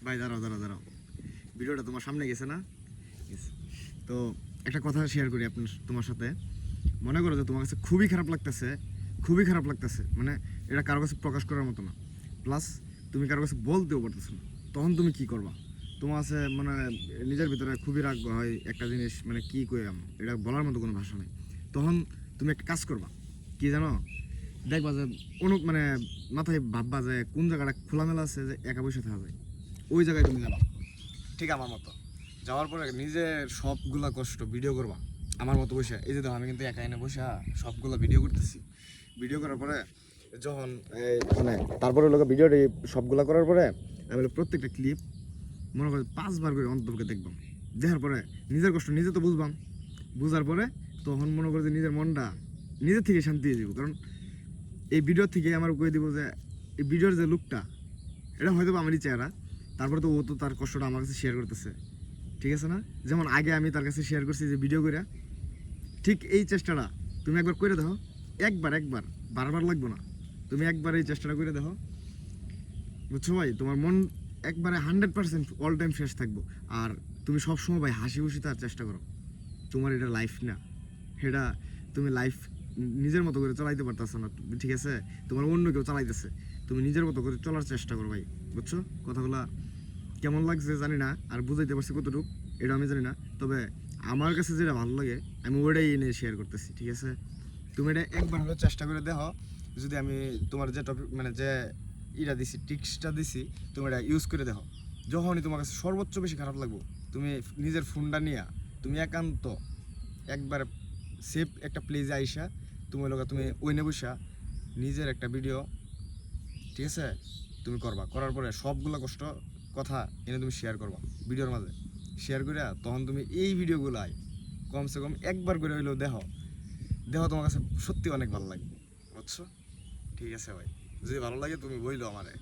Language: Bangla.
ভাই দাঁড়াও দাঁড়াও দাঁড়াও, ভিডিওটা তোমার সামনে গেছে না? তো একটা কথা শেয়ার করি আপনার তোমার সাথে। মনে করো যে তোমার কাছে খুবই খারাপ লাগতেছে, মানে এটা কারো কাছে প্রকাশ করার মতো না, প্লাস তুমি কারো কাছে বলতেও পারতেছো না। তখন তুমি কি করবা? তোমার কাছে মানে নিজের ভিতরে খুবই রাগ হয় একটা জিনিস, মানে কি কইলাম এটা বলার মতো কোনো ভাষা নেই। তখন তুমি একটা কাজ করবা, কি জানো? দেখবা যে মানে মাথায় ভাববা যে কোন জায়গাটা খোলামেলা আছে, যে একা বসে থাকা যায়, ওই জায়গায় তুমি যাবা, ঠিক আমার মতো। যাওয়ার পরে নিজের সবগুলা কষ্ট ভিডিও করবা আমার মতো বসে। এই যে দেখো আমি কিন্তু একা এনে বসে সবগুলো ভিডিও করতেছি। ভিডিও করার পরে যখন মানে তারপরে লোক ভিডিওটি সবগুলা করার পরে আমি প্রত্যেকটা ক্লিপ মনে করি 5 বার করে অন্ততকে দেখবাম। দেখার পরে নিজের কষ্ট নিজে তো বুঝবাম, বুঝার পরে তখন মনে করি যে নিজের মনটা নিজের থেকে শান্তি হয়ে যাব। কারণ এই ভিডিও থেকে আমার কয়ে দিব যে এই ভিডিওর যে লুকটা, এটা হয়তো আমারই চেহারা, তারপরে তো ও তো তার কষ্টটা আমার কাছে শেয়ার করতেছে, ঠিক আছে না? যেমন আগে আমি তার কাছে শেয়ার করছি যে ভিডিও করে, ঠিক এই চেষ্টাটা তুমি একবার করে দেখো। একবার বারবার লাগবে না, তুমি একবার এই চেষ্টাটা করে দেখো, বুঝছো ভাই? তোমার মন একবারে 100% অল টাইম ফ্রেশ থাকবো। আর তুমি সবসময় ভাই হাসি খুশি তার চেষ্টা করো। তোমার এটা লাইফ না, এটা তুমি লাইফ নিজের মতো করে চালাইতে পারতেছো না, ঠিক আছে? তোমার অন্য কেউ চালাইতেছে, তুমি নিজের মতো করে চলার চেষ্টা করো ভাই, বুঝছো? কথাগুলা কেমন লাগছে জানি না, আর বুঝাইতে পারছি কতটুকু এটা আমি জানি না, তবে আমার কাছে যেটা ভালো লাগে আমি ওটাই এনে শেয়ার করতেছি, ঠিক আছে? তুমি এটা একবার হলেও চেষ্টা করে দেখো। যদি আমি তোমার যে টপিক মানে যে ইটা দিছি, টিক্সটা দিছি, তুমি এটা ইউজ করে দেখো। যখনই তোমার কাছে সর্বোচ্চ বেশি খারাপ লাগবো, তুমি নিজের ফোনটা নিয়ে তুমি একান্ত একবার সেফ একটা প্লেসে আইসা তুমি ওইনে বসা নিজের একটা ভিডিও, ঠিক আছে, তুমি করবা। করার পরে সবগুলো কথা এনে তুমি শেয়ার করবা ভিডিওর মাঝে। শেয়ার করে তখন তুমি এই ভিডিওগুলাই কমসে কম একবার করে হইলেও দেখো, তোমার কাছে সত্যি অনেক ভালো লাগবে, বুঝছো? ঠিক আছে ভাই, যদি ভালো লাগে তুমি বইলো আমারে।